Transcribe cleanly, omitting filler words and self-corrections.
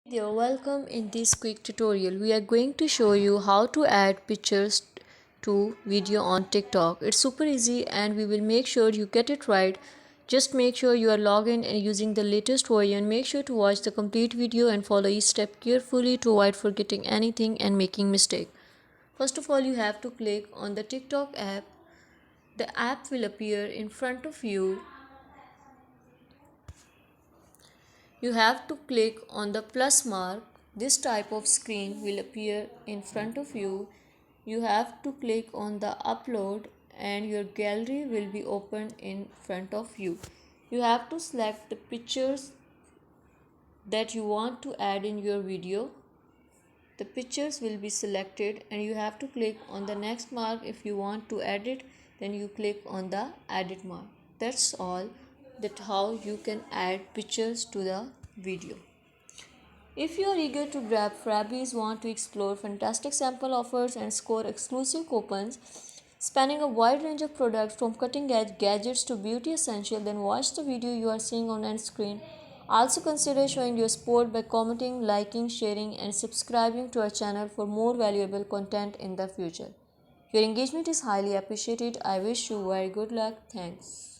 There, welcome. In this quick tutorial we are going to show you how to add pictures to video on TikTok. It's super easy and we will make sure you get it right. Just make sure you are logged in and using the latest version. Make sure to watch the complete video and follow each step carefully to avoid forgetting anything and making mistake. First of all, you have to click on the TikTok app. The app will appear in front of you. You have to click on the plus mark. This type of screen will appear in front of you. You have to click on the upload and your gallery will be opened in front of you. You have to select the pictures that you want to add in your video. The pictures will be selected and you have to click on the next mark. If you want to edit, then you click on the edit mark. That's all. That's how you can add pictures to the video. If you are eager to grab freebies, want to explore fantastic sample offers and score exclusive coupons spanning a wide range of products from cutting edge gadgets to beauty essentials, then watch the video you are seeing on end screen. Also consider showing your support by commenting, liking, sharing and subscribing to our channel for more valuable content in the future. Your engagement is highly appreciated. I wish you very good luck. Thanks.